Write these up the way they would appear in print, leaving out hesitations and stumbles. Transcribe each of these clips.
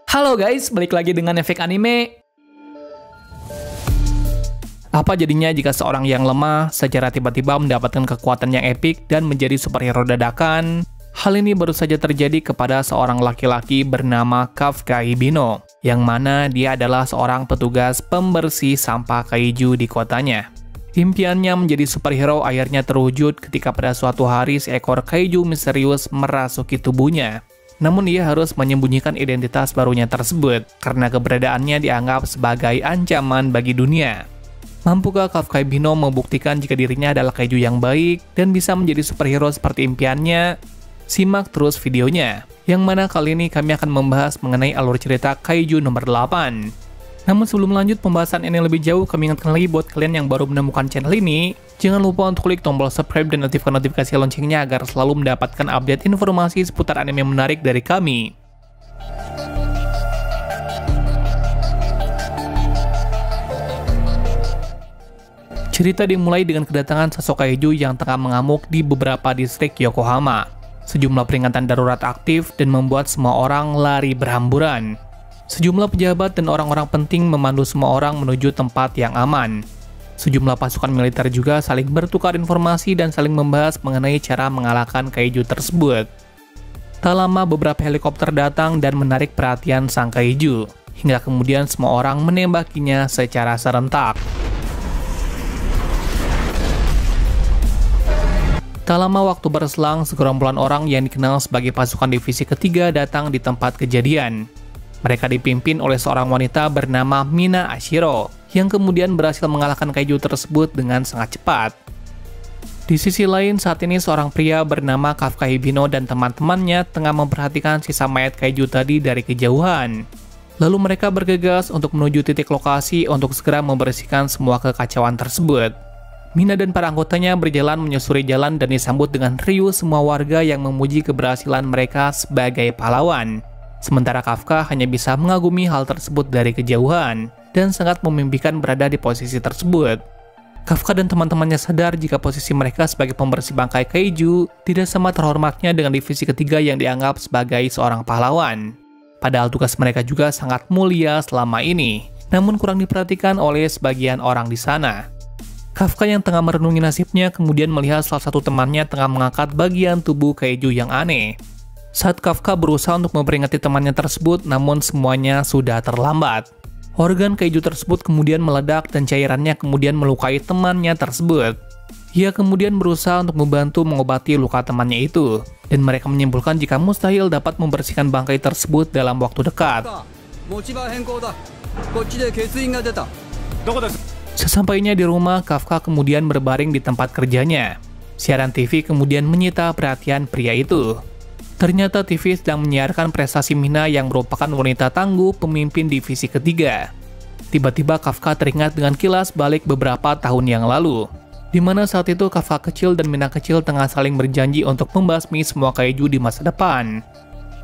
Halo guys, balik lagi dengan Efek Anime. Apa jadinya jika seorang yang lemah secara tiba-tiba mendapatkan kekuatan yang epik dan menjadi superhero dadakan? Hal ini baru saja terjadi kepada seorang laki-laki bernama Kafka Hibino, yang mana dia adalah seorang petugas pembersih sampah kaiju di kotanya. Impiannya menjadi superhero akhirnya terwujud ketika pada suatu hari seekor kaiju misterius merasuki tubuhnya. Namun ia harus menyembunyikan identitas barunya tersebut karena keberadaannya dianggap sebagai ancaman bagi dunia. Mampukah Kafka Hibino membuktikan jika dirinya adalah kaiju yang baik dan bisa menjadi superhero seperti impiannya? Simak terus videonya, yang mana kali ini kami akan membahas mengenai alur cerita kaiju nomor 8. Namun sebelum lanjut pembahasan ini lebih jauh, kami ingatkan lagi buat kalian yang baru menemukan channel ini, jangan lupa untuk klik tombol subscribe dan aktifkan notifikasi loncengnya agar selalu mendapatkan update informasi seputar anime menarik dari kami. Cerita dimulai dengan kedatangan sosok kaiju yang tengah mengamuk di beberapa distrik Yokohama. Sejumlah peringatan darurat aktif dan membuat semua orang lari berhamburan. Sejumlah pejabat dan orang-orang penting memandu semua orang menuju tempat yang aman. Sejumlah pasukan militer juga saling bertukar informasi dan saling membahas mengenai cara mengalahkan kaiju tersebut. Tak lama beberapa helikopter datang dan menarik perhatian sang kaiju, hingga kemudian semua orang menembakinya secara serentak. Tak lama waktu berselang, segerombolan orang yang dikenal sebagai pasukan divisi ketiga datang di tempat kejadian. Mereka dipimpin oleh seorang wanita bernama Mina Ashiro, yang kemudian berhasil mengalahkan kaiju tersebut dengan sangat cepat. Di sisi lain, saat ini seorang pria bernama Kafka Hibino dan teman-temannya tengah memperhatikan sisa mayat kaiju tadi dari kejauhan. Lalu mereka bergegas untuk menuju titik lokasi untuk segera membersihkan semua kekacauan tersebut. Mina dan para anggotanya berjalan menyusuri jalan dan disambut dengan riuh semua warga yang memuji keberhasilan mereka sebagai pahlawan. Sementara Kafka hanya bisa mengagumi hal tersebut dari kejauhan dan sangat memimpikan berada di posisi tersebut. Kafka dan teman-temannya sadar jika posisi mereka sebagai pembersih bangkai kaiju tidak sama terhormatnya dengan divisi ketiga yang dianggap sebagai seorang pahlawan. Padahal tugas mereka juga sangat mulia selama ini, namun kurang diperhatikan oleh sebagian orang di sana. Kafka yang tengah merenungi nasibnya kemudian melihat salah satu temannya tengah mengangkat bagian tubuh kaiju yang aneh. Saat Kafka berusaha untuk memperingati temannya tersebut, namun semuanya sudah terlambat. Organ kaiju tersebut kemudian meledak dan cairannya kemudian melukai temannya tersebut. Ia kemudian berusaha untuk membantu mengobati luka temannya itu, dan mereka menyimpulkan jika mustahil dapat membersihkan bangkai tersebut dalam waktu dekat. Sesampainya di rumah, Kafka kemudian berbaring di tempat kerjanya. Siaran TV kemudian menyita perhatian pria itu. Ternyata TV sedang menyiarkan prestasi Mina yang merupakan wanita tangguh pemimpin divisi ketiga. Tiba-tiba Kafka teringat dengan kilas balik beberapa tahun yang lalu, di mana saat itu Kafka kecil dan Mina kecil tengah saling berjanji untuk membasmi semua kaiju di masa depan.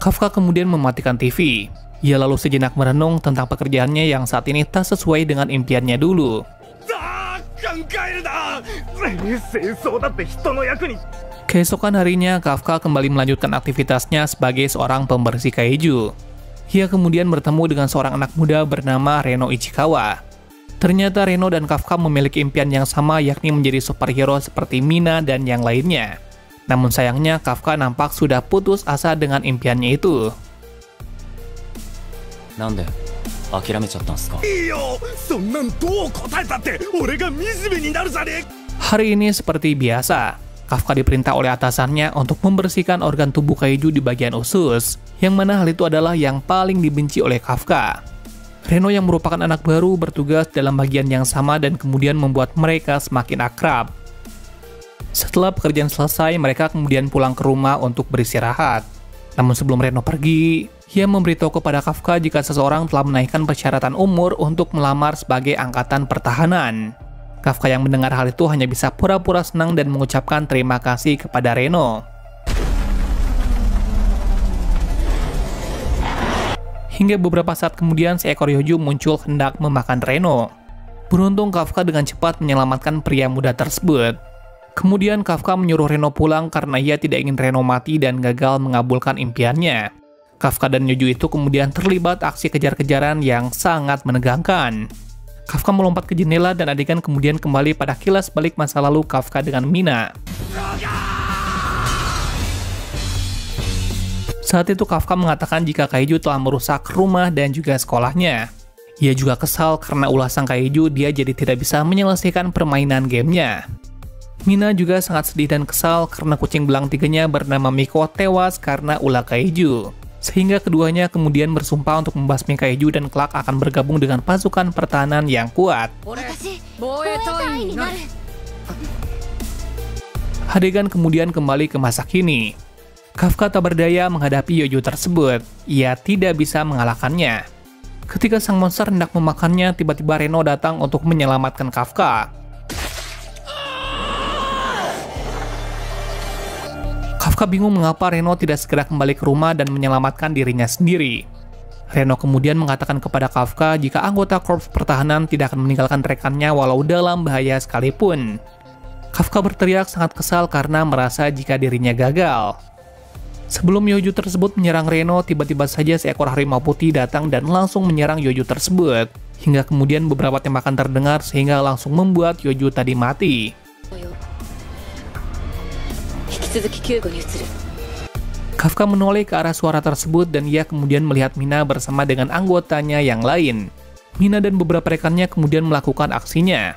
Kafka kemudian mematikan TV. Ia lalu sejenak merenung tentang pekerjaannya yang saat ini tak sesuai dengan impiannya dulu. Keesokan harinya, Kafka kembali melanjutkan aktivitasnya sebagai seorang pembersih kaiju. Ia kemudian bertemu dengan seorang anak muda bernama Reno Ichikawa. Ternyata Reno dan Kafka memiliki impian yang sama, yakni menjadi superhero seperti Mina dan yang lainnya. Namun sayangnya, Kafka nampak sudah putus asa dengan impiannya itu. Hari ini seperti biasa. Kafka diperintah oleh atasannya untuk membersihkan organ tubuh kaiju di bagian usus, yang mana hal itu adalah yang paling dibenci oleh Kafka. Reno yang merupakan anak baru bertugas dalam bagian yang sama dan kemudian membuat mereka semakin akrab. Setelah pekerjaan selesai, mereka kemudian pulang ke rumah untuk beristirahat. Namun sebelum Reno pergi, ia memberitahu kepada Kafka jika seseorang telah menaikkan persyaratan umur untuk melamar sebagai angkatan pertahanan. Kafka yang mendengar hal itu hanya bisa pura-pura senang dan mengucapkan terima kasih kepada Reno. Hingga beberapa saat kemudian seekor Yoju muncul hendak memakan Reno. Beruntung Kafka dengan cepat menyelamatkan pria muda tersebut. Kemudian Kafka menyuruh Reno pulang karena ia tidak ingin Reno mati dan gagal mengabulkan impiannya. Kafka dan Yoju itu kemudian terlibat aksi kejar-kejaran yang sangat menegangkan. Kafka melompat ke jendela dan adegan kemudian kembali pada kilas balik masa lalu Kafka dengan Mina. Saat itu Kafka mengatakan jika Kaiju telah merusak rumah dan juga sekolahnya. Ia juga kesal karena ulah sang Kaiju dia jadi tidak bisa menyelesaikan permainan gamenya. Mina juga sangat sedih dan kesal karena kucing belang tiganya bernama Miko tewas karena ulah Kaiju. Sehingga keduanya kemudian bersumpah untuk membasmi Kaiju dan kelak akan bergabung dengan pasukan pertahanan yang kuat. Adegan kemudian kembali ke masa kini. Kafka tak berdaya menghadapi Yoju tersebut. Ia tidak bisa mengalahkannya. Ketika sang monster hendak memakannya, tiba-tiba Reno datang untuk menyelamatkan Kafka. Kafka bingung mengapa Reno tidak segera kembali ke rumah dan menyelamatkan dirinya sendiri. Reno kemudian mengatakan kepada Kafka jika anggota korps pertahanan tidak akan meninggalkan rekannya walau dalam bahaya sekalipun. Kafka berteriak sangat kesal karena merasa jika dirinya gagal. Sebelum Yoju tersebut menyerang Reno, tiba-tiba saja seekor harimau putih datang dan langsung menyerang Yoju tersebut. Hingga kemudian beberapa tembakan terdengar sehingga langsung membuat Yoju tadi mati. Kafka menoleh ke arah suara tersebut dan ia kemudian melihat Mina bersama dengan anggotanya yang lain. Mina dan beberapa rekannya kemudian melakukan aksinya.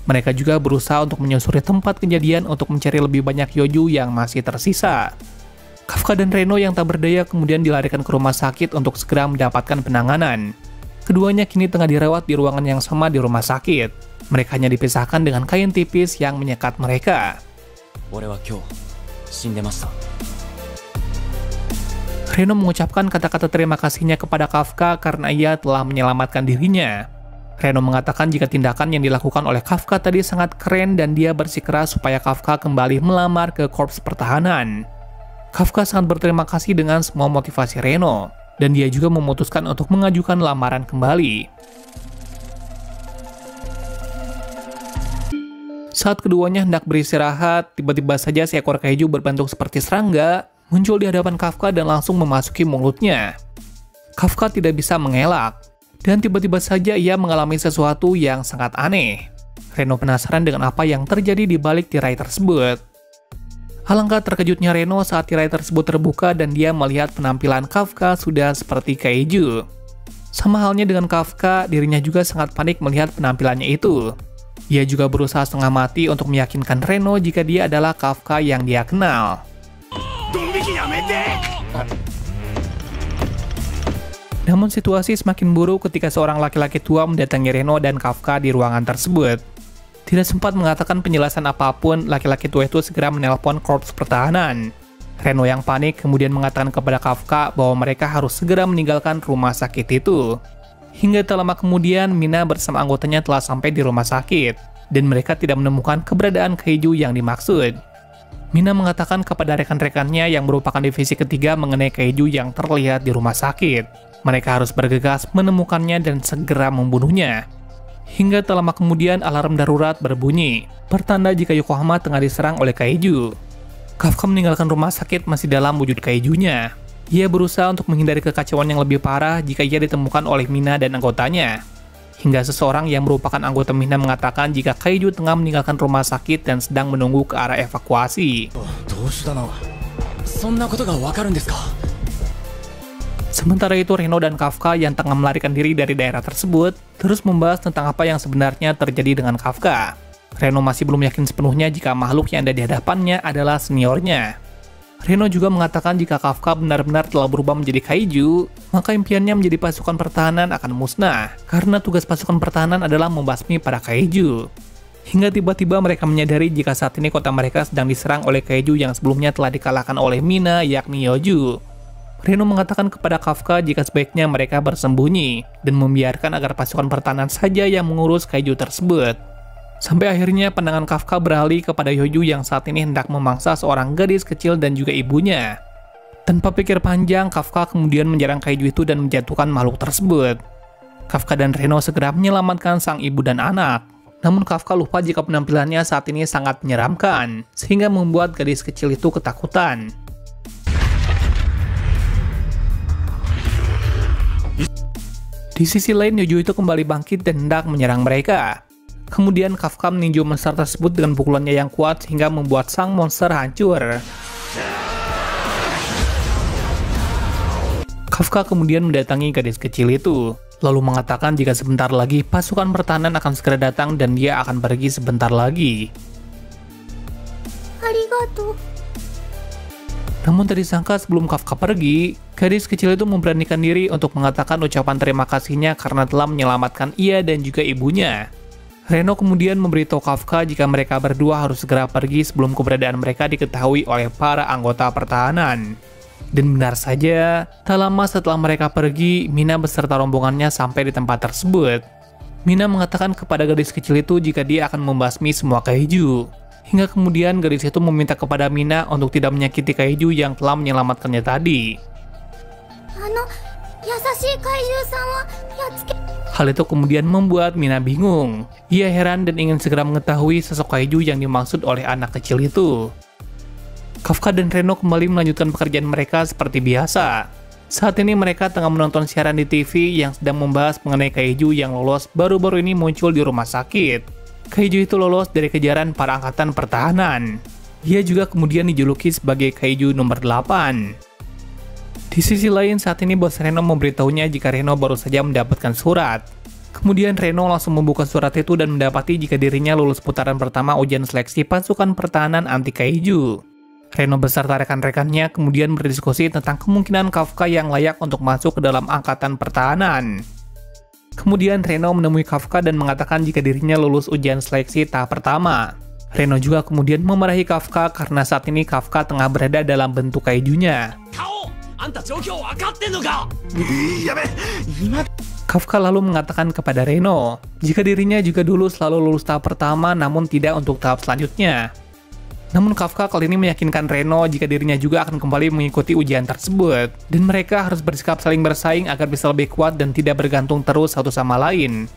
Mereka juga berusaha untuk menyusuri tempat kejadian untuk mencari lebih banyak Yoju yang masih tersisa. Kafka dan Reno yang tak berdaya kemudian dilarikan ke rumah sakit untuk segera mendapatkan penanganan. Keduanya kini tengah dirawat di ruangan yang sama di rumah sakit. Mereka hanya dipisahkan dengan kain tipis yang menyekat mereka. Reno mengucapkan kata-kata terima kasihnya kepada Kafka karena ia telah menyelamatkan dirinya. Reno mengatakan jika tindakan yang dilakukan oleh Kafka tadi sangat keren dan dia bersikeras supaya Kafka kembali melamar ke korps pertahanan. Kafka sangat berterima kasih dengan semua motivasi Reno, dan dia juga memutuskan untuk mengajukan lamaran kembali. Saat keduanya hendak beristirahat, tiba-tiba saja seekor Kaiju berbentuk seperti serangga muncul di hadapan Kafka dan langsung memasuki mulutnya. Kafka tidak bisa mengelak, dan tiba-tiba saja ia mengalami sesuatu yang sangat aneh. Reno penasaran dengan apa yang terjadi di balik tirai tersebut. Alangkah terkejutnya Reno saat tirai tersebut terbuka dan dia melihat penampilan Kafka sudah seperti Kaiju. Sama halnya dengan Kafka, dirinya juga sangat panik melihat penampilannya itu. Ia juga berusaha setengah mati untuk meyakinkan Reno jika dia adalah Kafka yang dia kenal. Namun situasi semakin buruk ketika seorang laki-laki tua mendatangi Reno dan Kafka di ruangan tersebut. Tidak sempat mengatakan penjelasan apapun, laki-laki tua itu segera menelpon korps pertahanan. Reno yang panik kemudian mengatakan kepada Kafka bahwa mereka harus segera meninggalkan rumah sakit itu. Hingga tak lama kemudian, Mina bersama anggotanya telah sampai di rumah sakit, dan mereka tidak menemukan keberadaan Kaiju yang dimaksud. Mina mengatakan kepada rekan-rekannya yang merupakan divisi ketiga mengenai Kaiju yang terlihat di rumah sakit. Mereka harus bergegas menemukannya dan segera membunuhnya. Hingga tak lama kemudian alarm darurat berbunyi, pertanda jika Yokohama tengah diserang oleh Kaiju. Kafka meninggalkan rumah sakit masih dalam wujud Kaijunya. Ia berusaha untuk menghindari kekacauan yang lebih parah jika ia ditemukan oleh Mina dan anggotanya. Hingga seseorang yang merupakan anggota Mina mengatakan jika Kaiju tengah meninggalkan rumah sakit dan sedang menunggu ke arah evakuasi. Sementara itu, Reno dan Kafka yang tengah melarikan diri dari daerah tersebut terus membahas tentang apa yang sebenarnya terjadi dengan Kafka. Reno masih belum yakin sepenuhnya jika makhluk yang ada di hadapannya adalah seniornya. Reno juga mengatakan jika Kafka benar-benar telah berubah menjadi Kaiju, maka impiannya menjadi pasukan pertahanan akan musnah, karena tugas pasukan pertahanan adalah membasmi para Kaiju. Hingga tiba-tiba mereka menyadari jika saat ini kota mereka sedang diserang oleh Kaiju yang sebelumnya telah dikalahkan oleh Mina, yakni Yoju. Reno mengatakan kepada Kafka jika sebaiknya mereka bersembunyi dan membiarkan agar pasukan pertahanan saja yang mengurus Kaiju tersebut. Sampai akhirnya pandangan Kafka beralih kepada Yoju yang saat ini hendak memangsa seorang gadis kecil dan juga ibunya. Tanpa pikir panjang, Kafka kemudian menyerang Kaiju itu dan menjatuhkan makhluk tersebut. Kafka dan Reno segera menyelamatkan sang ibu dan anak. Namun Kafka lupa jika penampilannya saat ini sangat menyeramkan, sehingga membuat gadis kecil itu ketakutan. Di sisi lain, Yuju itu kembali bangkit dan hendak menyerang mereka. Kemudian Kafka meninju monster tersebut dengan pukulannya yang kuat sehingga membuat sang monster hancur. Kafka kemudian mendatangi gadis kecil itu, lalu mengatakan jika sebentar lagi pasukan pertahanan akan segera datang dan dia akan pergi sebentar lagi. Arigato. Namun tak disangka sebelum Kafka pergi, gadis kecil itu memberanikan diri untuk mengatakan ucapan terima kasihnya karena telah menyelamatkan ia dan juga ibunya. Reno kemudian memberitahu Kafka jika mereka berdua harus segera pergi sebelum keberadaan mereka diketahui oleh para anggota pertahanan. Dan benar saja, tak lama setelah mereka pergi, Mina beserta rombongannya sampai di tempat tersebut. Mina mengatakan kepada gadis kecil itu jika dia akan membasmi semua kaiju. Hingga kemudian gadis itu meminta kepada Mina untuk tidak menyakiti kaiju yang telah menyelamatkannya tadi. Hal itu kemudian membuat Mina bingung. Ia heran dan ingin segera mengetahui sosok kaiju yang dimaksud oleh anak kecil itu. Kafka dan Reno kembali melanjutkan pekerjaan mereka seperti biasa. Saat ini mereka tengah menonton siaran di TV yang sedang membahas mengenai kaiju yang lolos baru-baru ini muncul di rumah sakit. Kaiju itu lolos dari kejaran para angkatan pertahanan. Ia juga kemudian dijuluki sebagai kaiju nomor 8. Di sisi lain, saat ini bos Reno memberitahunya jika Reno baru saja mendapatkan surat. Kemudian Reno langsung membuka surat itu dan mendapati jika dirinya lulus putaran pertama ujian seleksi pasukan pertahanan anti kaiju. Reno beserta rekan-rekannya kemudian berdiskusi tentang kemungkinan Kafka yang layak untuk masuk ke dalam angkatan pertahanan. Kemudian Reno menemui Kafka dan mengatakan jika dirinya lulus ujian seleksi tahap pertama. Reno juga kemudian memarahi Kafka karena saat ini Kafka tengah berada dalam bentuk kaijunya. Kafka lalu mengatakan kepada Reno jika dirinya juga dulu selalu lulus tahap pertama namun tidak untuk tahap selanjutnya. Namun Kafka kali ini meyakinkan Reno jika dirinya juga akan kembali mengikuti ujian tersebut dan mereka harus bersikap saling bersaing agar bisa lebih kuat dan tidak bergantung terus satu sama lain.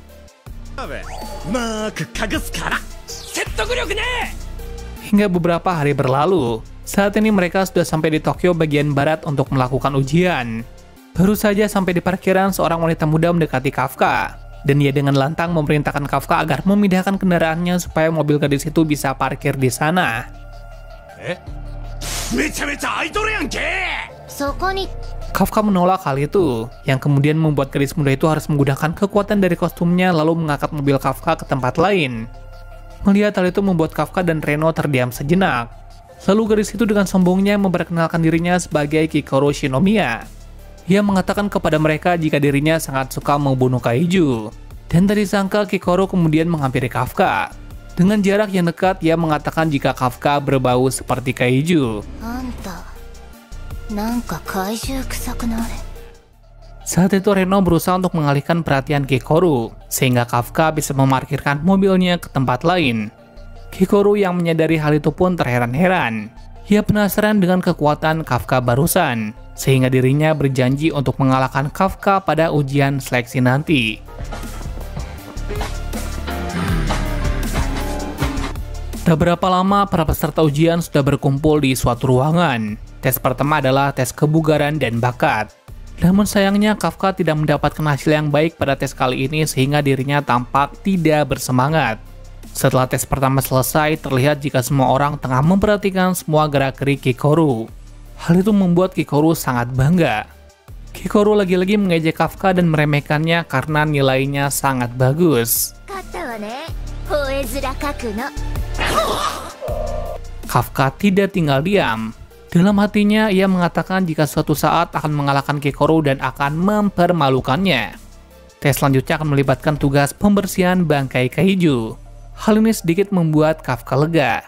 Hingga beberapa hari berlalu, saat ini mereka sudah sampai di Tokyo bagian barat untuk melakukan ujian. Baru saja sampai di parkiran, seorang wanita muda mendekati Kafka, dan ia dengan lantang memerintahkan Kafka agar memindahkan kendaraannya supaya mobil gadis itu bisa parkir di sana. Kafka menolak hal itu, yang kemudian membuat gadis muda itu harus menggunakan kekuatan dari kostumnya lalu mengangkat mobil Kafka ke tempat lain. Melihat hal itu membuat Kafka dan Reno terdiam sejenak. Lalu gadis itu dengan sombongnya memperkenalkan dirinya sebagai Kikoru Shinomiya. Ia mengatakan kepada mereka jika dirinya sangat suka membunuh kaiju. Dan tak disangka Kikoru kemudian menghampiri Kafka. Dengan jarak yang dekat, ia mengatakan jika Kafka berbau seperti kaiju. Saat itu Reno berusaha untuk mengalihkan perhatian Kikoru, sehingga Kafka bisa memarkirkan mobilnya ke tempat lain. Kikoru yang menyadari hal itu pun terheran-heran. Ia penasaran dengan kekuatan Kafka barusan, sehingga dirinya berjanji untuk mengalahkan Kafka pada ujian seleksi nanti. Tak berapa lama, para peserta ujian sudah berkumpul di suatu ruangan. Tes pertama adalah tes kebugaran dan bakat. Namun sayangnya Kafka tidak mendapatkan hasil yang baik pada tes kali ini sehingga dirinya tampak tidak bersemangat. Setelah tes pertama selesai, terlihat jika semua orang tengah memperhatikan semua gerak-gerik Kikoru. Hal itu membuat Kikoru sangat bangga. Kikoru lagi-lagi mengejek Kafka dan meremehkannya karena nilainya sangat bagus. Kafka tidak tinggal diam. Dalam hatinya, ia mengatakan jika suatu saat akan mengalahkan Kikoru dan akan mempermalukannya. Tes selanjutnya akan melibatkan tugas pembersihan bangkai kaiju. Hal ini sedikit membuat Kafka lega.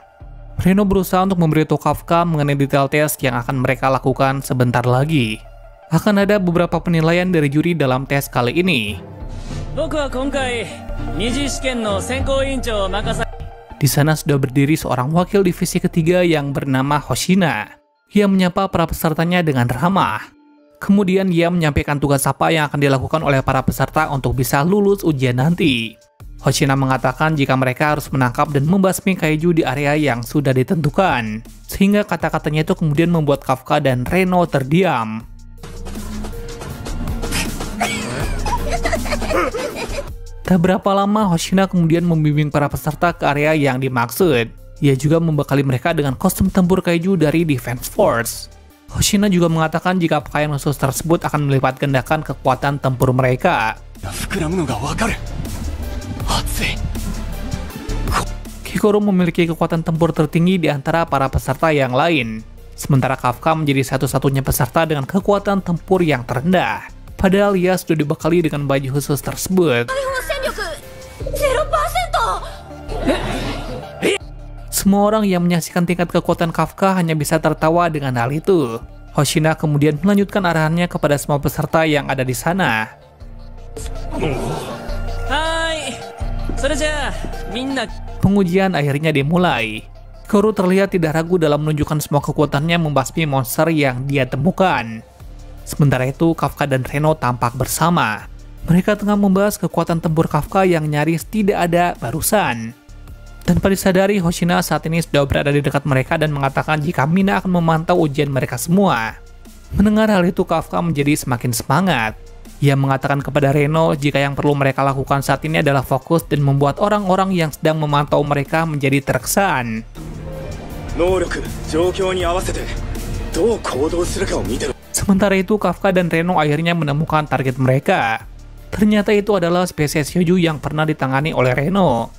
Reno berusaha untuk memberitahu Kafka mengenai detail tes yang akan mereka lakukan sebentar lagi. Akan ada beberapa penilaian dari juri dalam tes kali ini. Di sana sudah berdiri seorang wakil divisi ketiga yang bernama Hoshina. Ia menyapa para pesertanya dengan ramah. Kemudian ia menyampaikan tugas apa yang akan dilakukan oleh para peserta untuk bisa lulus ujian nanti. Hoshina mengatakan jika mereka harus menangkap dan membasmi kaiju di area yang sudah ditentukan, sehingga kata-katanya itu kemudian membuat Kafka dan Reno terdiam. Tak berapa lama, Hoshina kemudian membimbing para peserta ke area yang dimaksud. Ia juga membekali mereka dengan kostum tempur kaiju dari Defense Force. Hoshina juga mengatakan jika pakaian khusus tersebut akan melipat gandakan kekuatan tempur mereka. Kikoru memiliki kekuatan tempur tertinggi di antara para peserta yang lain, sementara Kafka menjadi satu-satunya peserta dengan kekuatan tempur yang terendah. Padahal ia sudah dibekali dengan baju khusus tersebut. Semua orang yang menyaksikan tingkat kekuatan Kafka hanya bisa tertawa dengan hal itu. Hoshina kemudian melanjutkan arahannya kepada semua peserta yang ada di sana. Pengujian akhirnya dimulai. Kikoru terlihat tidak ragu dalam menunjukkan semua kekuatannya membasmi monster yang dia temukan. Sementara itu, Kafka dan Reno tampak bersama. Mereka tengah membahas kekuatan tempur Kafka yang nyaris tidak ada barusan. Tanpa disadari, Hoshina saat ini sudah berada di dekat mereka dan mengatakan jika Mina akan memantau ujian mereka semua. Mendengar hal itu, Kafka menjadi semakin semangat. Ia mengatakan kepada Reno jika yang perlu mereka lakukan saat ini adalah fokus dan membuat orang-orang yang sedang memantau mereka menjadi terkesan. Sementara itu, Kafka dan Reno akhirnya menemukan target mereka. Ternyata itu adalah spesies Yoju yang pernah ditangani oleh Reno.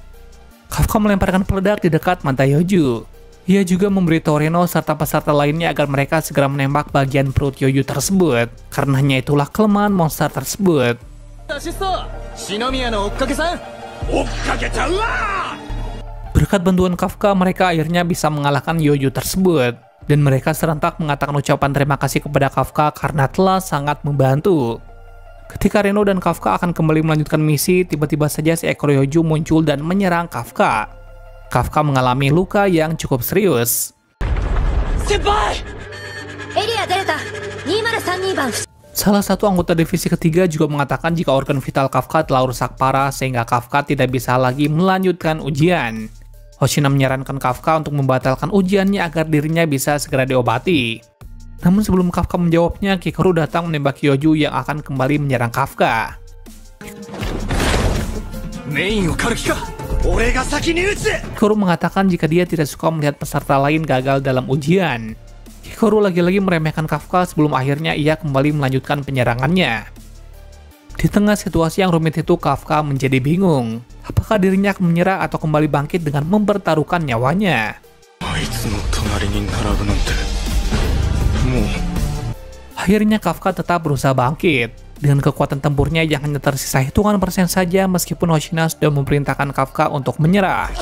Kafka melemparkan peledak di dekat mata Yoju. Ia juga memberitahu Reno serta peserta lainnya agar mereka segera menembak bagian perut Yoju tersebut, karena hanya itulah kelemahan monster tersebut. Berkat bantuan Kafka, mereka akhirnya bisa mengalahkan Yoju tersebut. Dan mereka serentak mengatakan ucapan terima kasih kepada Kafka karena telah sangat membantu. Ketika Reno dan Kafka akan kembali melanjutkan misi, tiba-tiba saja seekor Yoju muncul dan menyerang Kafka. Kafka mengalami luka yang cukup serius. Salah satu anggota divisi ketiga juga mengatakan jika organ vital Kafka telah rusak parah sehingga Kafka tidak bisa lagi melanjutkan ujian. Hoshina menyarankan Kafka untuk membatalkan ujiannya agar dirinya bisa segera diobati. Namun sebelum Kafka menjawabnya, Kikoru datang menembaki Yoju yang akan kembali menyerang Kafka. Kikoru mengatakan jika dia tidak suka melihat peserta lain gagal dalam ujian. Kikoru lagi-lagi meremehkan Kafka sebelum akhirnya ia kembali melanjutkan penyerangannya. Di tengah situasi yang rumit itu, Kafka menjadi bingung. Apakah dirinya akan menyerah atau kembali bangkit dengan mempertaruhkan nyawanya? Akhirnya Kafka tetap berusaha bangkit. Dengan kekuatan tempurnya yang hanya tersisa hitungan persen saja meskipun Hoshina sudah memerintahkan Kafka untuk menyerah.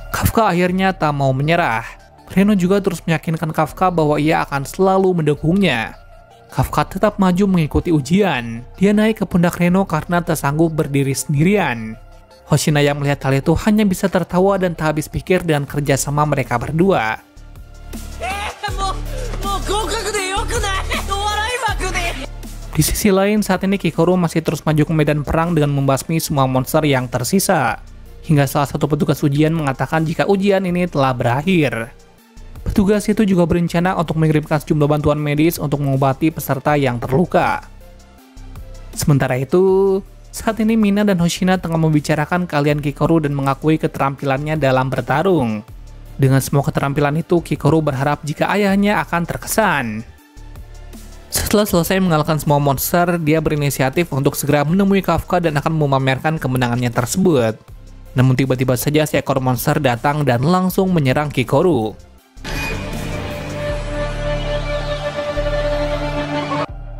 Kafka akhirnya tak mau menyerah. Reno juga terus meyakinkan Kafka bahwa ia akan selalu mendukungnya. Kafka tetap maju mengikuti ujian. Dia naik ke pundak Reno karena tak sanggup berdiri sendirian. Hoshina yang melihat hal itu hanya bisa tertawa dan tak habis pikir dengan kerjasama mereka berdua. Di sisi lain, saat ini Kikoru masih terus maju ke medan perang dengan membasmi semua monster yang tersisa. Hingga salah satu petugas ujian mengatakan jika ujian ini telah berakhir. Petugas itu juga berencana untuk mengirimkan sejumlah bantuan medis untuk mengobati peserta yang terluka. Sementara itu, saat ini Mina dan Hoshina tengah membicarakan keahlian Kikoru dan mengakui keterampilannya dalam bertarung. Dengan semua keterampilan itu, Kikoru berharap jika ayahnya akan terkesan. Setelah selesai mengalahkan semua monster, dia berinisiatif untuk segera menemui Kafka dan akan memamerkan kemenangannya tersebut. Namun tiba-tiba saja seekor monster datang dan langsung menyerang Kikoru.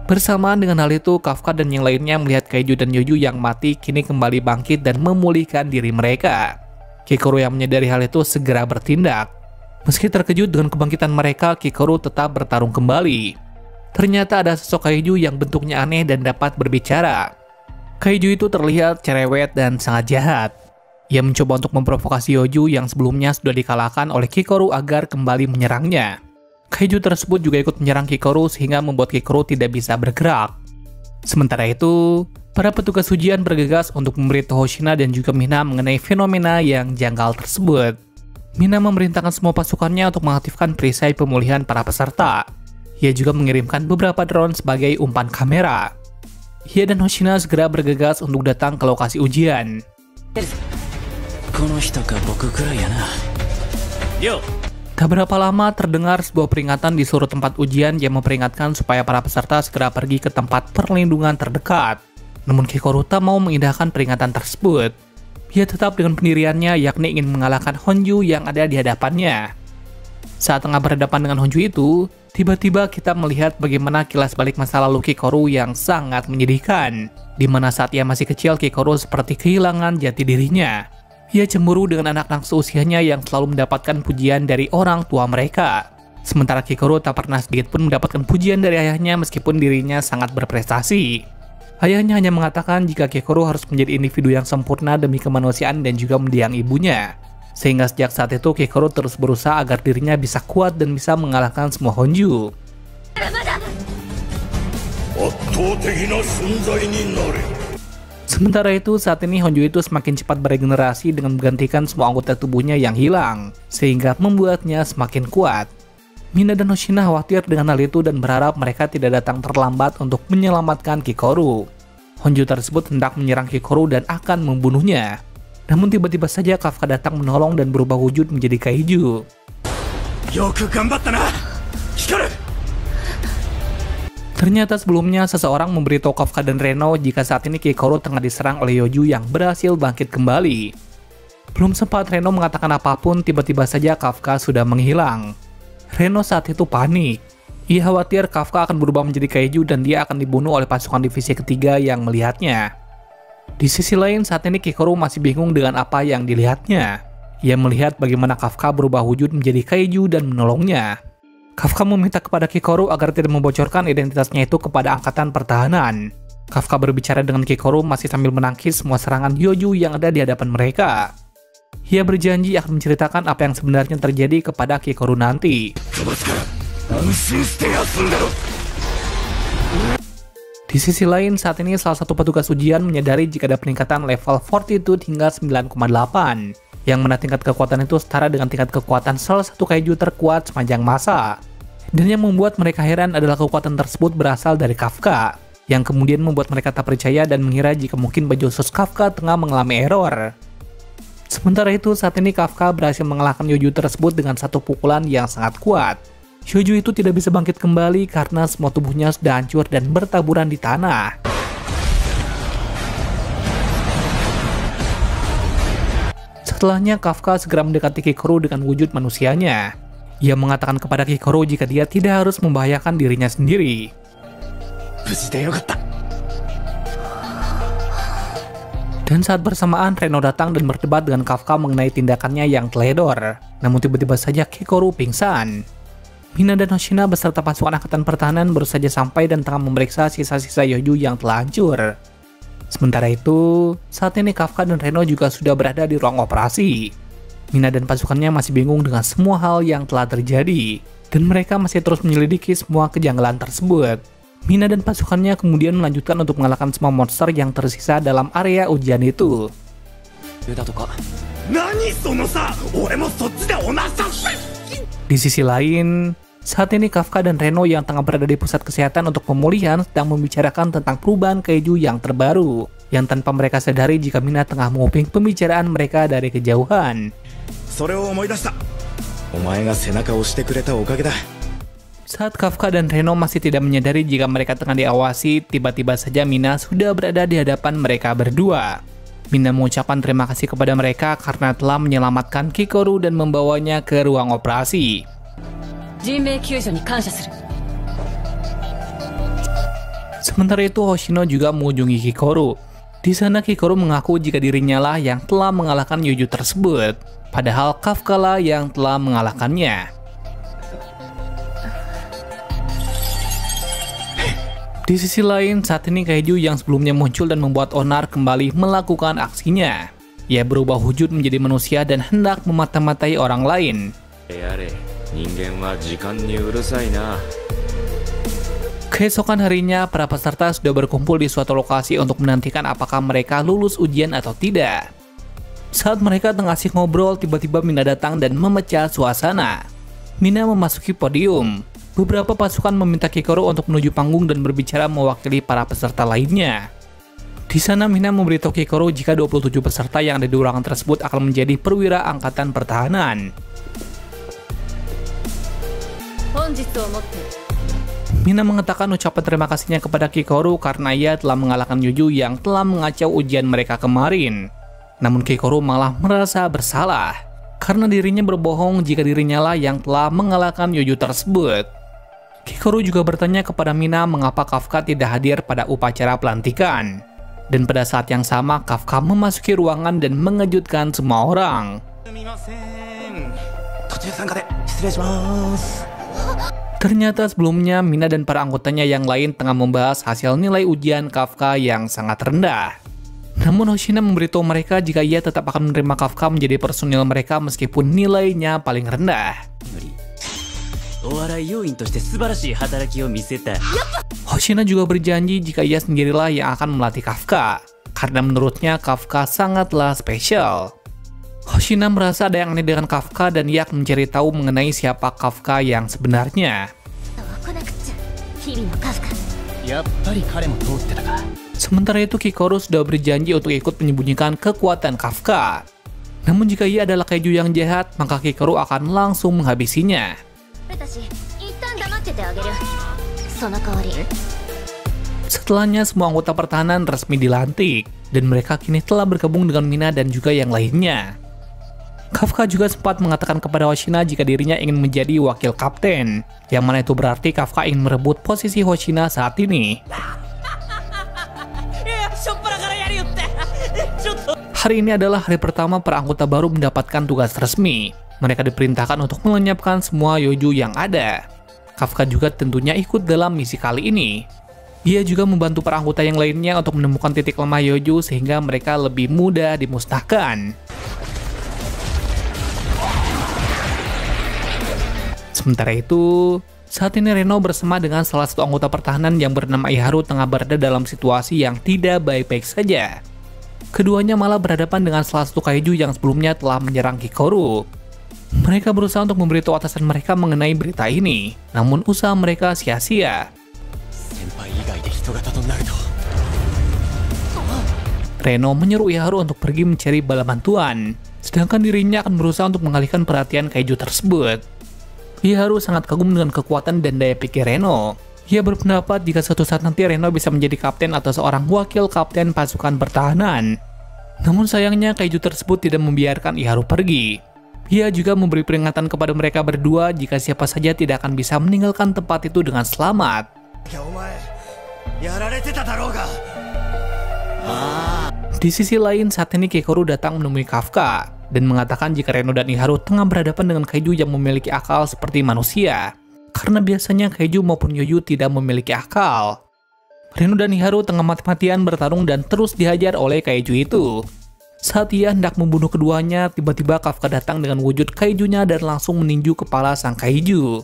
Bersamaan dengan hal itu, Kafka dan yang lainnya melihat kaiju dan Yoju yang mati kini kembali bangkit dan memulihkan diri mereka. Kikoru yang menyadari hal itu segera bertindak. Meski terkejut dengan kebangkitan mereka, Kikoru tetap bertarung kembali. Ternyata ada sosok kaiju yang bentuknya aneh dan dapat berbicara. Kaiju itu terlihat cerewet dan sangat jahat. Ia mencoba untuk memprovokasi Yoju yang sebelumnya sudah dikalahkan oleh Kikoru agar kembali menyerangnya. Kaiju tersebut juga ikut menyerang Kikoru sehingga membuat Kikoru tidak bisa bergerak. Sementara itu, para petugas ujian bergegas untuk memberitahu Hoshina dan juga Mina mengenai fenomena yang janggal tersebut. Mina memerintahkan semua pasukannya untuk mengaktifkan perisai pemulihan para peserta. Ia juga mengirimkan beberapa drone sebagai umpan kamera. Ia dan Hoshina segera bergegas untuk datang ke lokasi ujian. Tak berapa lama terdengar sebuah peringatan di seluruh tempat ujian yang memperingatkan supaya para peserta segera pergi ke tempat perlindungan terdekat. Namun Kikoru tak mau mengindahkan peringatan tersebut. Ia tetap dengan pendiriannya, yakni ingin mengalahkan Honju yang ada di hadapannya. Saat tengah berhadapan dengan Honju itu, tiba-tiba kita melihat bagaimana kilas balik masa lalu Kikoru yang sangat menyedihkan. Di mana saat ia masih kecil, Kikoru seperti kehilangan jati dirinya. Ia cemburu dengan anak-anak seusianya yang selalu mendapatkan pujian dari orang tua mereka. Sementara Kikoru tak pernah sedikit pun mendapatkan pujian dari ayahnya meskipun dirinya sangat berprestasi. Ayahnya hanya mengatakan jika Kikoru harus menjadi individu yang sempurna demi kemanusiaan dan juga mendiang ibunya. Sehingga sejak saat itu Kikoru terus berusaha agar dirinya bisa kuat dan bisa mengalahkan semua Honju. Sementara itu, saat ini Honju itu semakin cepat beregenerasi dengan menggantikan semua anggota tubuhnya yang hilang, sehingga membuatnya semakin kuat. Mina dan Hoshina khawatir dengan hal itu dan berharap mereka tidak datang terlambat untuk menyelamatkan Kikoru. Honju tersebut hendak menyerang Kikoru dan akan membunuhnya. Namun tiba-tiba saja Kafka datang menolong dan berubah wujud menjadi kaiju. Ternyata sebelumnya seseorang memberitahu Kafka dan Reno jika saat ini Kikoru tengah diserang oleh Yoju yang berhasil bangkit kembali. Belum sempat Reno mengatakan apapun, tiba-tiba saja Kafka sudah menghilang. Reno saat itu panik. Ia khawatir Kafka akan berubah menjadi kaiju dan dia akan dibunuh oleh pasukan divisi ketiga yang melihatnya. Di sisi lain, saat ini Kikoru masih bingung dengan apa yang dilihatnya. Ia melihat bagaimana Kafka berubah wujud menjadi kaiju dan menolongnya. Kafka meminta kepada Kikoru agar tidak membocorkan identitasnya itu kepada angkatan pertahanan. Kafka berbicara dengan Kikoru masih sambil menangkis semua serangan Yoju yang ada di hadapan mereka. Ia berjanji akan menceritakan apa yang sebenarnya terjadi kepada Kikoru nanti. Di sisi lain, saat ini salah satu petugas ujian menyadari jika ada peningkatan level Fortitude hingga 9,8, yang mana tingkat kekuatan itu setara dengan tingkat kekuatan salah satu kaiju terkuat sepanjang masa. Dan yang membuat mereka heran adalah kekuatan tersebut berasal dari Kafka, yang kemudian membuat mereka tak percaya dan mengira jika mungkin baju khusus Kafka tengah mengalami error. Sementara itu, saat ini Kafka berhasil mengalahkan Yoju tersebut dengan satu pukulan yang sangat kuat. Yoju itu tidak bisa bangkit kembali karena semua tubuhnya sudah hancur dan bertaburan di tanah. Setelahnya, Kafka segera mendekati Kikoru dengan wujud manusianya. Ia mengatakan kepada Kikoru jika dia tidak harus membahayakan dirinya sendiri. Dan saat bersamaan, Reno datang dan berdebat dengan Kafka mengenai tindakannya yang teledor. Namun tiba-tiba saja Kikoru pingsan. Mina dan Hoshina beserta pasukan angkatan pertahanan baru saja sampai dan tengah memeriksa sisa-sisa Yoju yang telah hancur. Sementara itu, saat ini Kafka dan Reno juga sudah berada di ruang operasi. Mina dan pasukannya masih bingung dengan semua hal yang telah terjadi, dan mereka masih terus menyelidiki semua kejanggalan tersebut. Mina dan pasukannya kemudian melanjutkan untuk mengalahkan semua monster yang tersisa dalam area ujian itu. Di sisi lain, saat ini Kafka dan Reno yang tengah berada di pusat kesehatan untuk pemulihan sedang membicarakan tentang perubahan kaiju yang terbaru, yang tanpa mereka sadari jika Mina tengah menguping pembicaraan mereka dari kejauhan. Saat Kafka dan Reno masih tidak menyadari jika mereka tengah diawasi, tiba-tiba saja Mina sudah berada di hadapan mereka berdua. Mina mengucapkan terima kasih kepada mereka karena telah menyelamatkan Kikoru dan membawanya ke ruang operasi. Sementara itu, Hoshino juga mengunjungi Kikoru. Di sana Kikoru mengaku jika dirinya lah yang telah mengalahkan Yoju tersebut, padahal Kafka lah yang telah mengalahkannya. Di sisi lain, saat ini kaiju yang sebelumnya muncul dan membuat onar kembali melakukan aksinya. Ia berubah wujud menjadi manusia dan hendak memata-matai orang Keesokan harinya, para peserta sudah berkumpul di suatu lokasi untuk menantikan apakah mereka lulus ujian atau tidak. Saat mereka tengah asik ngobrol, tiba-tiba Mina datang dan memecah suasana. Mina memasuki podium. Beberapa pasukan meminta Kikoru untuk menuju panggung dan berbicara mewakili para peserta lainnya. Di sana Mina memberitahu Kikoru jika 27 peserta yang ada di ruangan tersebut akan menjadi perwira angkatan pertahanan. Mina mengatakan ucapan terima kasihnya kepada Kikoru karena ia telah mengalahkan Yuju yang telah mengacau ujian mereka kemarin. Namun Kikoru malah merasa bersalah karena dirinya berbohong jika dirinya lah yang telah mengalahkan Yuju tersebut. Kikoru juga bertanya kepada Mina mengapa Kafka tidak hadir pada upacara pelantikan. Dan pada saat yang sama Kafka memasuki ruangan dan mengejutkan semua orang. Ternyata sebelumnya Mina dan para anggotanya yang lain tengah membahas hasil nilai ujian Kafka yang sangat rendah. Namun Hoshina memberitahu mereka jika ia tetap akan menerima Kafka menjadi personil mereka meskipun nilainya paling rendah. Hoshina juga berjanji jika ia sendirilah yang akan melatih Kafka, karena menurutnya Kafka sangatlah spesial. Hoshina merasa ada yang aneh dengan Kafka dan ia akan mencari tahu mengenai siapa Kafka yang sebenarnya. Sementara itu Kikoru sudah berjanji untuk ikut menyembunyikan kekuatan Kafka. Namun jika ia adalah kaiju yang jahat, maka Kikoru akan langsung menghabisinya. Setelahnya semua anggota pertahanan resmi dilantik, dan mereka kini telah bergabung dengan Mina dan juga yang lainnya. Kafka juga sempat mengatakan kepada Hoshina jika dirinya ingin menjadi wakil kapten, yang mana itu berarti Kafka ingin merebut posisi Hoshina saat ini. Hari ini adalah hari pertama para anggota baru mendapatkan tugas resmi. Mereka diperintahkan untuk melenyapkan semua Yoju yang ada. Kafka juga tentunya ikut dalam misi kali ini. Ia juga membantu para anggota yang lainnya untuk menemukan titik lemah Yoju sehingga mereka lebih mudah dimusnahkan. Sementara itu, saat ini Reno bersama dengan salah satu anggota pertahanan yang bernama Iharu tengah berada dalam situasi yang tidak baik-baik saja. Keduanya malah berhadapan dengan salah satu kaiju yang sebelumnya telah menyerang Kikoru. Mereka berusaha untuk memberitahu atasan mereka mengenai berita ini, namun usaha mereka sia-sia. Reno menyuruh Iharu untuk pergi mencari bala bantuan, sedangkan dirinya akan berusaha untuk mengalihkan perhatian kaiju tersebut. Iharu sangat kagum dengan kekuatan dan daya pikir Reno. Ia berpendapat jika suatu saat nanti Reno bisa menjadi kapten atau seorang wakil kapten pasukan pertahanan. Namun sayangnya kaiju tersebut tidak membiarkan Iharu pergi. Ia juga memberi peringatan kepada mereka berdua jika siapa saja tidak akan bisa meninggalkan tempat itu dengan selamat. Di sisi lain, saat ini Kikoru datang menemui Kafka dan mengatakan jika Reno dan Iharu tengah berhadapan dengan kaiju yang memiliki akal seperti manusia. Karena biasanya kaiju maupun Yoju tidak memiliki akal. Reno dan Iharu tengah mati-matian bertarung dan terus dihajar oleh kaiju itu. Saat ia hendak membunuh keduanya, tiba-tiba Kafka datang dengan wujud kaijunya dan langsung meninju kepala sang kaiju.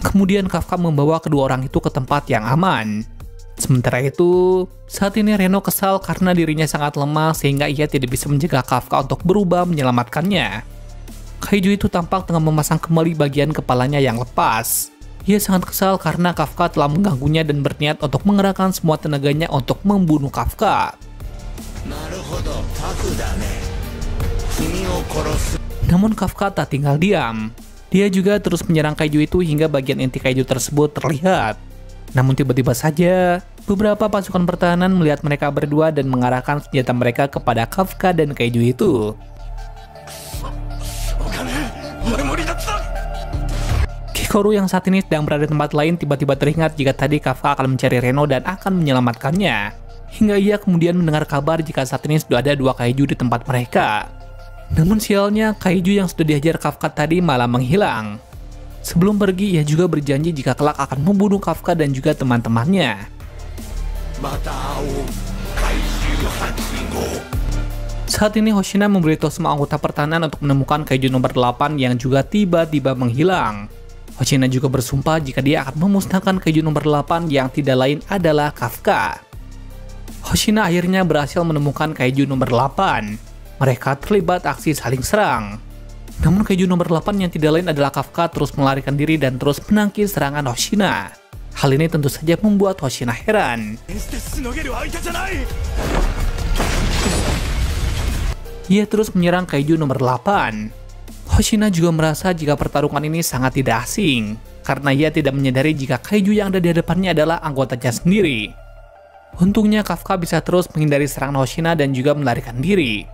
Kemudian Kafka membawa kedua orang itu ke tempat yang aman. Sementara itu, saat ini Reno kesal karena dirinya sangat lemah sehingga ia tidak bisa menjaga Kafka untuk berubah menyelamatkannya. Kaiju itu tampak tengah memasang kembali bagian kepalanya yang lepas. Ia sangat kesal karena Kafka telah mengganggunya dan berniat untuk mengerahkan semua tenaganya untuk membunuh Kafka. Namun Kafka tak tinggal diam. Dia juga terus menyerang kaiju itu hingga bagian inti kaiju tersebut terlihat. Namun tiba-tiba saja, beberapa pasukan pertahanan melihat mereka berdua dan mengarahkan senjata mereka kepada Kafka dan kaiju itu. Kikoru yang saat ini sedang berada di tempat lain tiba-tiba teringat jika tadi Kafka akan mencari Reno dan akan menyelamatkannya. Hingga ia kemudian mendengar kabar jika saat ini sudah ada dua kaiju di tempat mereka. Namun sialnya, kaiju yang sudah dihajar Kafka tadi malah menghilang. Sebelum pergi, ia juga berjanji jika kelak akan membunuh Kafka dan juga teman-temannya. Saat ini Hoshina memberitahu semua anggota pertahanan untuk menemukan kaiju nomor 8 yang juga tiba-tiba menghilang. Hoshina juga bersumpah jika dia akan memusnahkan kaiju nomor 8 yang tidak lain adalah Kafka. Hoshina akhirnya berhasil menemukan kaiju nomor 8. Mereka terlibat aksi saling serang. Namun kaiju nomor 8 yang tidak lain adalah Kafka terus melarikan diri dan terus menangkis serangan Hoshina. Hal ini tentu saja membuat Hoshina heran. Ia terus menyerang kaiju nomor 8. Hoshina juga merasa jika pertarungan ini sangat tidak asing, karena ia tidak menyadari jika kaiju yang ada di hadapannya adalah anggotanya sendiri. Untungnya Kafka bisa terus menghindari serangan Hoshina dan juga melarikan diri.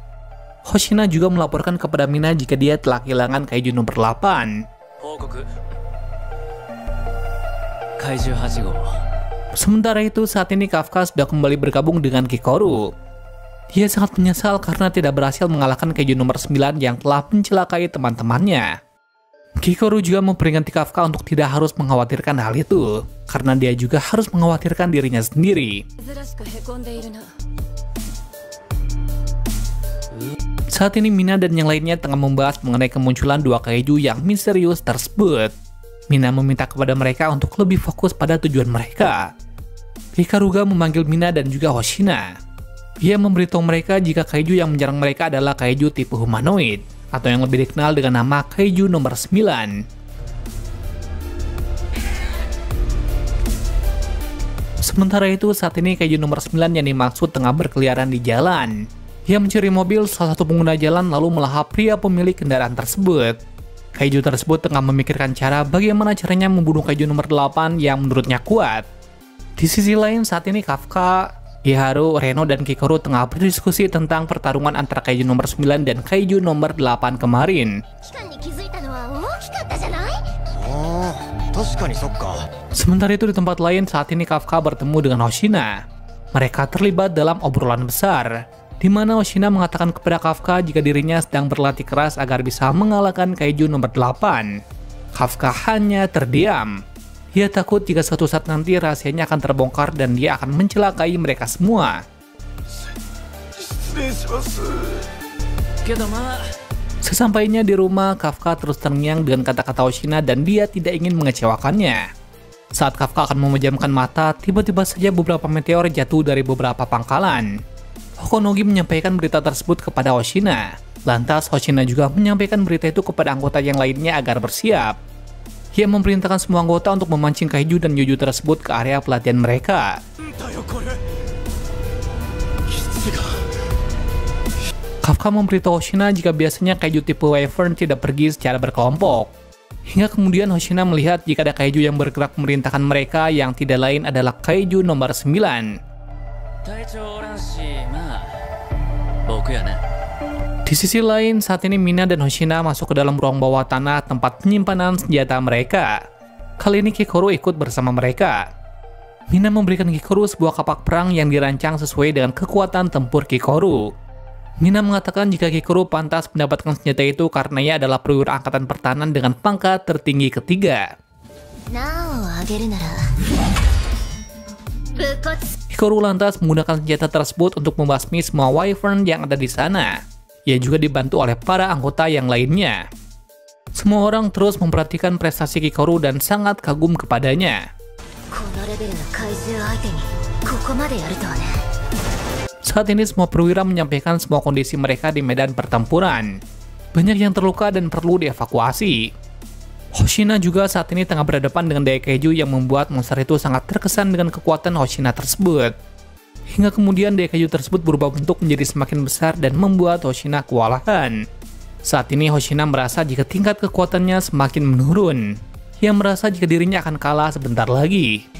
Hoshina juga melaporkan kepada Mina jika dia telah kehilangan kaiju nomor 8. Sementara itu, saat ini Kafka sudah kembali bergabung dengan Kikoru. Dia sangat menyesal karena tidak berhasil mengalahkan kaiju nomor 9 yang telah mencelakai teman-temannya. Kikoru juga memperingatkan Kafka untuk tidak harus mengkhawatirkan hal itu, karena dia juga harus mengkhawatirkan dirinya sendiri. Saat ini Mina dan yang lainnya tengah membahas mengenai kemunculan dua kaiju yang misterius tersebut. Mina meminta kepada mereka untuk lebih fokus pada tujuan mereka. Hikaruga memanggil Mina dan juga Hoshina. Ia memberitahu mereka jika kaiju yang menyerang mereka adalah kaiju tipe humanoid, atau yang lebih dikenal dengan nama kaiju nomor 9. Sementara itu, saat ini kaiju nomor 9 yang dimaksud tengah berkeliaran di jalan. Ia mencuri mobil salah satu pengguna jalan lalu melahap pria pemilik kendaraan tersebut. Kaiju tersebut tengah memikirkan cara bagaimana caranya membunuh kaiju nomor 8 yang menurutnya kuat. Di sisi lain, saat ini Kafka, Iharu, Reno, dan Kikoru tengah berdiskusi tentang pertarungan antara kaiju nomor 9 dan kaiju nomor 8 kemarin. Sementara itu di tempat lain, saat ini Kafka bertemu dengan Hoshina. Mereka terlibat dalam obrolan besar, di mana Hoshina mengatakan kepada Kafka jika dirinya sedang berlatih keras agar bisa mengalahkan kaiju nomor 8. Kafka hanya terdiam. Dia takut jika suatu saat nanti rahasianya akan terbongkar dan dia akan mencelakai mereka semua. Sesampainya di rumah, Kafka terus terngiang dengan kata-kata Hoshina dan dia tidak ingin mengecewakannya. Saat Kafka akan memejamkan mata, tiba-tiba saja beberapa meteor jatuh dari beberapa pangkalan. Hokonogi menyampaikan berita tersebut kepada Hoshina. Lantas Hoshina juga menyampaikan berita itu kepada anggota yang lainnya agar bersiap. Ia memerintahkan semua anggota untuk memancing kaiju dan yuju tersebut ke area pelatihan mereka. Kafka memberitahu Hoshina jika biasanya kaiju tipe Wyvern tidak pergi secara berkelompok. Hingga kemudian Hoshina melihat jika ada kaiju yang bergerak memerintahkan mereka yang tidak lain adalah kaiju nomor 9. Di sisi lain, saat ini Mina dan Hoshina masuk ke dalam ruang bawah tanah tempat penyimpanan senjata mereka. Kali ini Kikoru ikut bersama mereka. Mina memberikan Kikoru sebuah kapak perang yang dirancang sesuai dengan kekuatan tempur Kikoru. Mina mengatakan jika Kikoru pantas mendapatkan senjata itu karena ia adalah perwira angkatan pertahanan dengan pangkat tertinggi ketiga. Kikoru lantas menggunakan senjata tersebut untuk membasmi semua Wyvern yang ada di sana. Ia juga dibantu oleh para anggota yang lainnya. Semua orang terus memperhatikan prestasi Kikoru dan sangat kagum kepadanya. Saat ini semua perwira menyampaikan semua kondisi mereka di medan pertempuran. Banyak yang terluka dan perlu dievakuasi. Hoshina juga saat ini tengah berhadapan dengan daya kaiju yang membuat monster itu sangat terkesan dengan kekuatan Hoshina tersebut. Hingga kemudian daya kayu tersebut berubah bentuk menjadi semakin besar dan membuat Hoshina kewalahan. Saat ini Hoshina merasa jika tingkat kekuatannya semakin menurun. Ia merasa jika dirinya akan kalah sebentar lagi.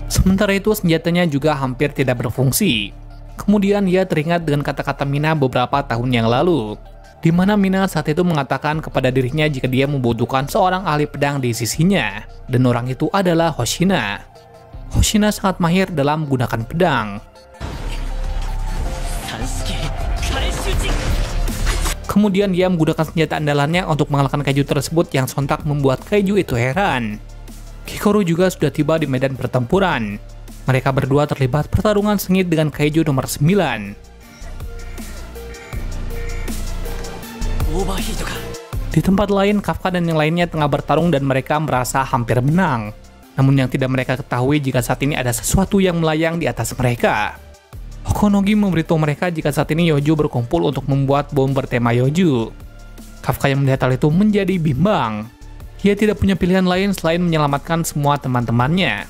Sementara itu senjatanya juga hampir tidak berfungsi. Kemudian ia teringat dengan kata-kata Mina beberapa tahun yang lalu, di mana Mina saat itu mengatakan kepada dirinya jika dia membutuhkan seorang ahli pedang di sisinya, dan orang itu adalah Hoshina. Hoshina sangat mahir dalam menggunakan pedang. Kemudian dia menggunakan senjata andalannya untuk mengalahkan kaiju tersebut yang sontak membuat kaiju itu heran. Kikoru juga sudah tiba di medan pertempuran. Mereka berdua terlibat pertarungan sengit dengan kaiju nomor 9. Di tempat lain, Kafka dan yang lainnya tengah bertarung dan mereka merasa hampir menang. Namun yang tidak mereka ketahui jika saat ini ada sesuatu yang melayang di atas mereka. Hokonogi memberitahu mereka jika saat ini Yoju berkumpul untuk membuat bom bertema Yoju. Kafka yang melihat hal itu menjadi bimbang. Dia tidak punya pilihan lain selain menyelamatkan semua teman-temannya.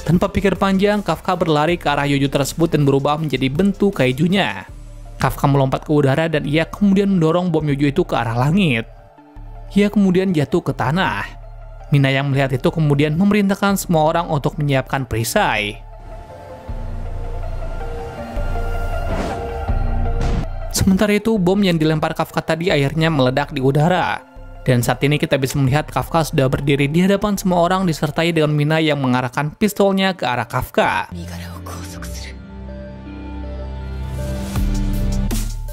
Tanpa pikir panjang, Kafka berlari ke arah Yoju tersebut dan berubah menjadi bentuk kaijunya. Kafka melompat ke udara dan ia kemudian mendorong bom Yoju itu ke arah langit. Ia kemudian jatuh ke tanah. Mina yang melihat itu kemudian memerintahkan semua orang untuk menyiapkan perisai. Sementara itu, bom yang dilempar Kafka tadi akhirnya meledak di udara. Dan saat ini kita bisa melihat Kafka sudah berdiri di hadapan semua orang disertai dengan Mina yang mengarahkan pistolnya ke arah Kafka.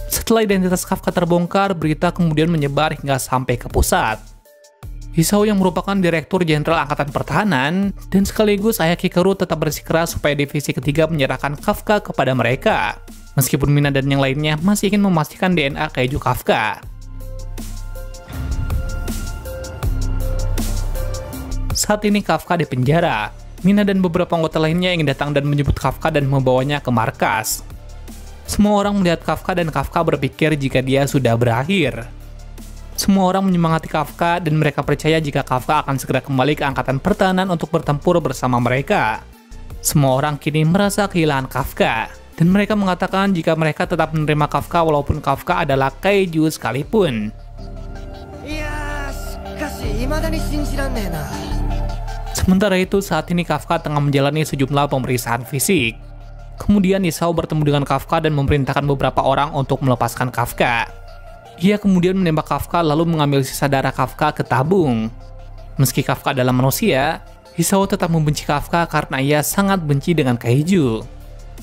Setelah identitas Kafka terbongkar, berita kemudian menyebar hingga sampai ke pusat. Hisao yang merupakan Direktur Jenderal Angkatan Pertahanan dan sekaligus ayah Kikaru tetap bersikeras supaya divisi ketiga menyerahkan Kafka kepada mereka. Meskipun Mina dan yang lainnya masih ingin memastikan DNA kaiju Kafka. Saat ini Kafka di penjara. Mina dan beberapa anggota lainnya ingin datang dan menjemput Kafka dan membawanya ke markas. Semua orang melihat Kafka dan Kafka berpikir jika dia sudah berakhir. Semua orang menyemangati Kafka dan mereka percaya jika Kafka akan segera kembali ke Angkatan Pertahanan untuk bertempur bersama mereka. Semua orang kini merasa kehilangan Kafka. Dan mereka mengatakan jika mereka tetap menerima Kafka walaupun Kafka adalah kaiju sekalipun. Sementara itu, saat ini Kafka tengah menjalani sejumlah pemeriksaan fisik. Kemudian Hisao bertemu dengan Kafka dan memerintahkan beberapa orang untuk melepaskan Kafka. Ia kemudian menembak Kafka lalu mengambil sisa darah Kafka ke tabung. Meski Kafka adalah manusia, Hisao tetap membenci Kafka karena ia sangat benci dengan kaiju.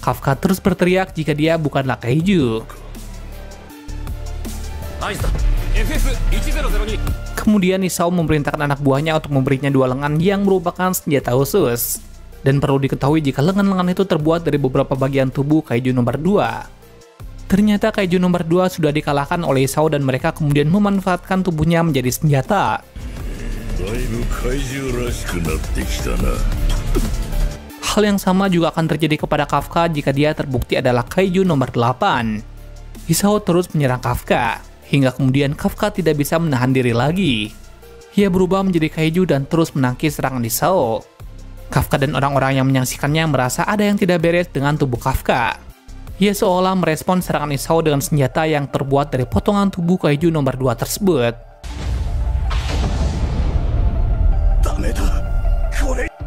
Kafka terus berteriak jika dia bukanlah kaiju. Kemudian Hisao memerintahkan anak buahnya untuk memberinya 2 lengan yang merupakan senjata khusus. Dan perlu diketahui jika lengan-lengan itu terbuat dari beberapa bagian tubuh kaiju nomor 2. Ternyata kaiju nomor 2 sudah dikalahkan oleh Hisao dan mereka kemudian memanfaatkan tubuhnya menjadi senjata. Hal yang sama juga akan terjadi kepada Kafka jika dia terbukti adalah kaiju nomor 8. Hisao terus menyerang Kafka, hingga kemudian Kafka tidak bisa menahan diri lagi. Ia berubah menjadi kaiju dan terus menangkis serangan Hisao. Kafka dan orang-orang yang menyaksikannya merasa ada yang tidak beres dengan tubuh Kafka. Ia seolah merespon serangan Hisao dengan senjata yang terbuat dari potongan tubuh kaiju nomor 2 tersebut.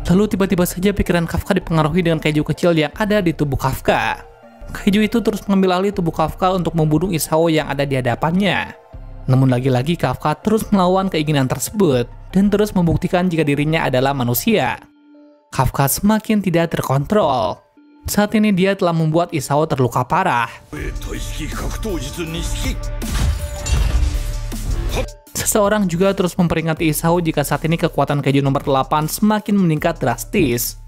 Lalu tiba-tiba saja pikiran Kafka dipengaruhi dengan kaiju kecil yang ada di tubuh Kafka. Kaiju itu terus mengambil alih tubuh Kafka untuk membunuh Hisao yang ada di hadapannya. Namun lagi-lagi Kafka terus melawan keinginan tersebut dan terus membuktikan jika dirinya adalah manusia. Kafka semakin tidak terkontrol. Saat ini dia telah membuat Hisao terluka parah. Seseorang juga terus memperingati Hisao jika saat ini kekuatan kaiju nomor 8 semakin meningkat drastis.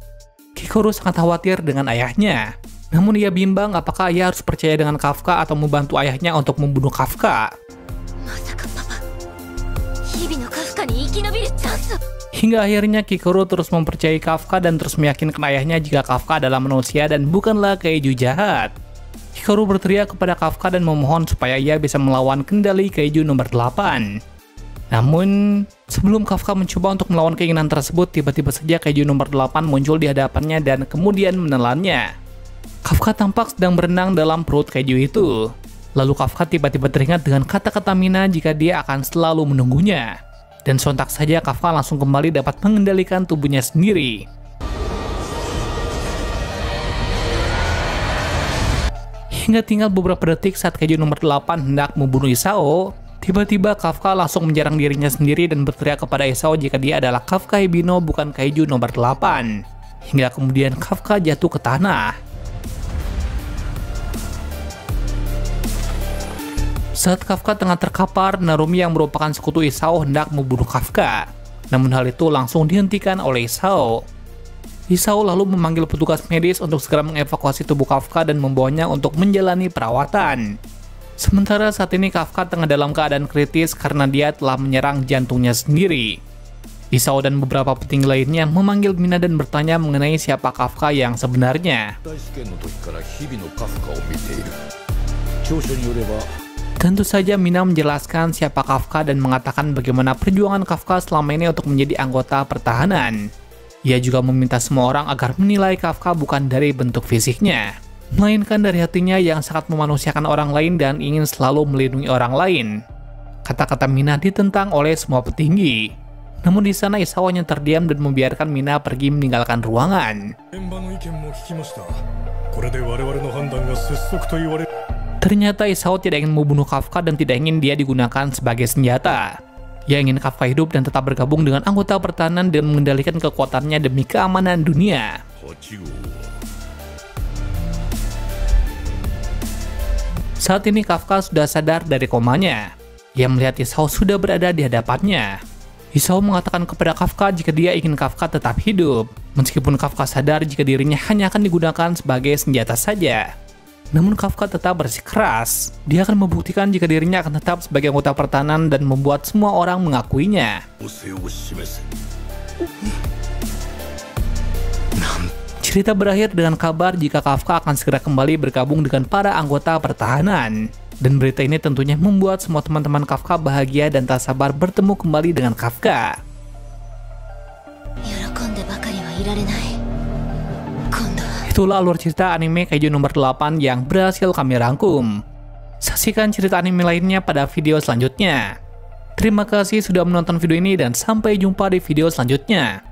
Kikaru sangat khawatir dengan ayahnya. Namun ia bimbang apakah ia harus percaya dengan Kafka atau membantu ayahnya untuk membunuh Kafka. Hingga akhirnya Kikaru terus mempercayai Kafka dan terus meyakinkan ayahnya jika Kafka adalah manusia dan bukanlah kaiju jahat. Kikaru berteriak kepada Kafka dan memohon supaya ia bisa melawan kendali kaiju nomor 8. Namun, sebelum Kafka mencoba untuk melawan keinginan tersebut, tiba-tiba saja kaiju nomor 8 muncul di hadapannya dan kemudian menelannya. Kafka tampak sedang berenang dalam perut kaiju itu. Lalu Kafka tiba-tiba teringat dengan kata-kata Mina jika dia akan selalu menunggunya. Dan sontak saja Kafka langsung kembali dapat mengendalikan tubuhnya sendiri. Hingga tinggal beberapa detik saat kaiju nomor 8 hendak membunuh Hisao, tiba-tiba Kafka langsung menyerang dirinya sendiri dan berteriak kepada Hisao jika dia adalah Kafka Hibino bukan kaiju nomor 8. Hingga kemudian Kafka jatuh ke tanah. Saat Kafka tengah terkapar, Narumi yang merupakan sekutu Hisao hendak membunuh Kafka. Namun hal itu langsung dihentikan oleh Isao. Isao lalu memanggil petugas medis untuk segera mengevakuasi tubuh Kafka dan membawanya untuk menjalani perawatan. Sementara saat ini Kafka tengah dalam keadaan kritis karena dia telah menyerang jantungnya sendiri. Isao dan beberapa petinggi lainnya memanggil Mina dan bertanya mengenai siapa Kafka yang sebenarnya. Tentu saja Mina menjelaskan siapa Kafka dan mengatakan bagaimana perjuangan Kafka selama ini untuk menjadi anggota pertahanan. Ia juga meminta semua orang agar menilai Kafka bukan dari bentuk fisiknya, melainkan dari hatinya yang sangat memanusiakan orang lain dan ingin selalu melindungi orang lain. Kata-kata Mina ditentang oleh semua petinggi. Namun di sana Isao hanya terdiam dan membiarkan Mina pergi meninggalkan ruangan. Ternyata Isao tidak ingin membunuh Kafka dan tidak ingin dia digunakan sebagai senjata. Ia ingin Kafka hidup dan tetap bergabung dengan anggota pertahanan dan mengendalikan kekuatannya demi keamanan dunia. Saat ini Kafka sudah sadar dari komanya. Ia melihat Isao sudah berada di hadapannya. Isao mengatakan kepada Kafka jika dia ingin Kafka tetap hidup, meskipun Kafka sadar jika dirinya hanya akan digunakan sebagai senjata saja. Namun Kafka tetap bersikeras. Dia akan membuktikan jika dirinya akan tetap sebagai anggota pertahanan dan membuat semua orang mengakuinya. Cerita berakhir dengan kabar jika Kafka akan segera kembali bergabung dengan para anggota pertahanan. Dan berita ini tentunya membuat semua teman-teman Kafka bahagia dan tak sabar bertemu kembali dengan Kafka. Itulah alur cerita anime Kaiju nomor 8 yang berhasil kami rangkum. Saksikan cerita anime lainnya pada video selanjutnya. Terima kasih sudah menonton video ini dan sampai jumpa di video selanjutnya.